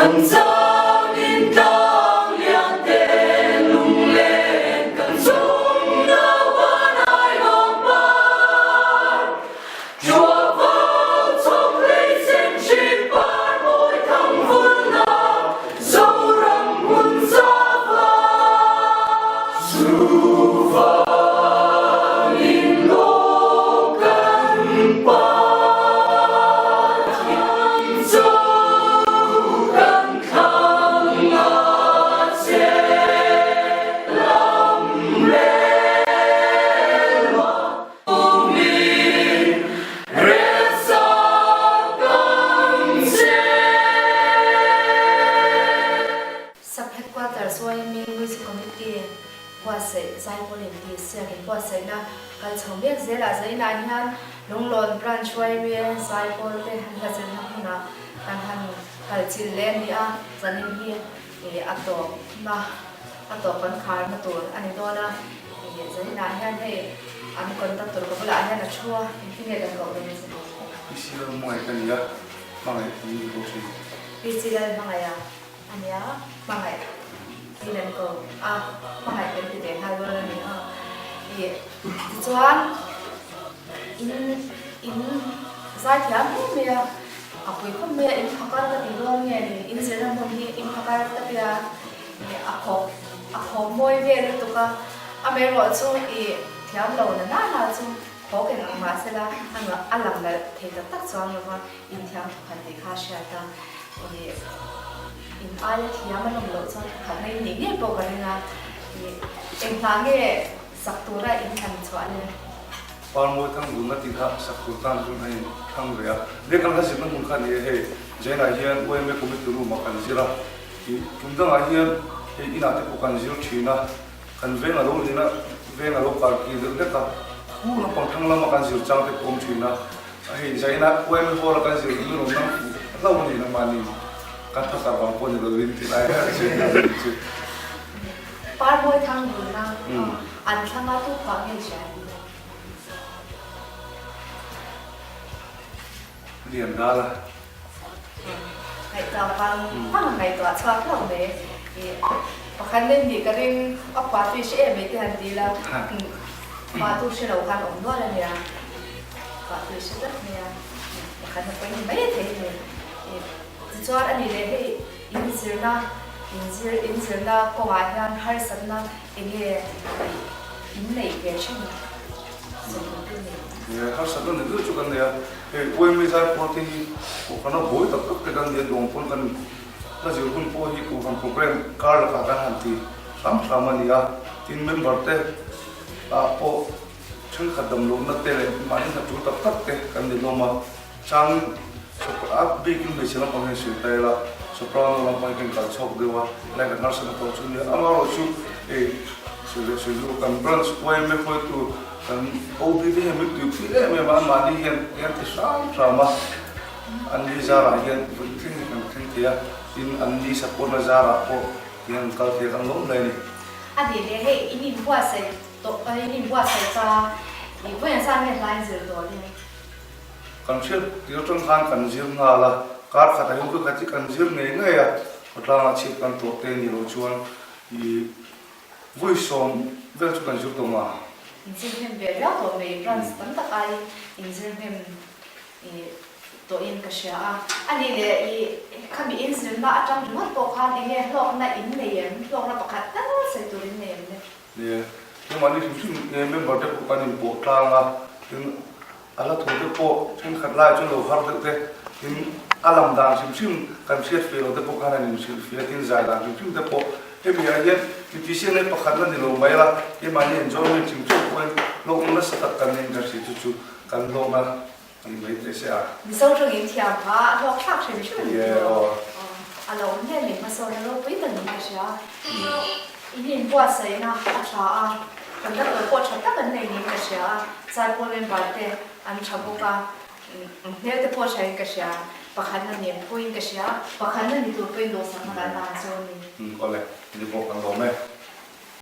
Cần gió in cao liang đê lung lên cần súng nao quan ai hồng ban chùa vang chốc lấy sen chi ban môi thăng vun na dấu răng quân gió vang dù vang in lô cần ban thiên dấu cần khăng ngã sẽ lòng lên mà mình rẽ xa cần sẽ Sub headquarters YME Music Committee qua sẽ giải volunteer sẽ cái qua sẽ na cái trong biết dễ là dễ là nhân long lon branch YME giải volunteer hành là dễ na kan han cái chỉ lên đi à dân in here thì ato kan khai mà tuổi anh đó na thì dễ là nhân hay anh còn tập tuổi có lại nhân là chua thì nghe được cậu đấy isi lo mo ay kaniya mga hindi ko siya vì chỉ là bằng này à anh nhớ bằng này đi lên cầu bằng nàyเป็นติดเท้าเลยนี่thì choan in giải thiam me apoi khom me in phakar ka ti ron nge ni in zera mon hi in phakar ta pia akho moi ve le to ka ame ro chu I thiam lo na chu ko ke ma se la anga alam la the ta tak chuang lo in thiam khan ti kha sha ta in ai thiam ma lo chu khan nei ni nge po ka na em thang nge sak tu ra in khan chwa le Parang mo thang guna titha sa kultan sun ay thang ria. Dia kan kasi man kung kan he jena hian OM committee tu makan zira. Tundang ahian he inate ko kan zira China kan venga lo dina venga lo parki de ka ku na pang thang la makan zira chang te kom China. He jena OM ho la kan zira ni lo na lo ni na mani kan tha ka bang ko ni lo rin ti ai ha che. par moi thang du na an thanga tu pa nge ja Lian da la. ngày tàu bằng ngày tàu choa không đấy và khăn lên thì cái riêng ốc quá tuy sẽ mấy cái hành gì là mà tu sẽ đầu khăn ổn đó là nè và tuy sẽ rất nè và khăn nó quanh mấy thế này cho anh này thì in xưa na có vài năm hai sân na in này cái chuyện har sabon ne du chukan ya oi mi sai poti ko kana boi tak tak te kan ye dong pon kan la zir kun po hi ko kan program kar la ka han ti sam ani ya tin member te po chang khadam lo na te le mani na tu tak tak te kan ni lo ma chang a big in be chela pa he su te la soprano la pa ken ka chok de wa la ka nar sa na to chu ni amaro chu su kan branch oi me po tu kan OBV hem tu phi me ma mani hian te sama an ni zara hian thing kan thing tia in an ni support na zara po hian kal the kan lo lai ni anh để he in bua se to in bua se cha ni buen san ne line zero to ni kan chil ti tong khan kan zir nga la kar khata hu ka chi kan zir nei ngai ya patla chi kan to te ni lo chuan I vui som vel chu kan zir to ma insin hem be ya to me trans tam tak ai insin hem to in ka sha ani le khami insin ba atang ru to khan ni he lok na in ne yem lok na pakhat ta se to in ne yem ne ne mani sim member te ko kan po tla nga tin ala thu te po chen khat lai chu lo har te tin alam dan sim kan siat fe lo te po kan ni sim fe tin zai dan sim te po he mi ya ye ti se ne pakhat na ni lo mai la ye mani enjoyment sim chu ko lo na sa tak kan ni ka si chu kan lo na ani mai te se a mi so cho in tia pa lok thak se mi shu ni alo ne mi ma so na lo pui ta ni ka sha in bua se na a cha a kan da ko cha ta kan nei ni ka sha sai po len ba te an cha bo ka ne te po cha ka sha pakhan na ni point ka sha pakhan na ni tu point do sa ma na so ni ole ni ko kan lo me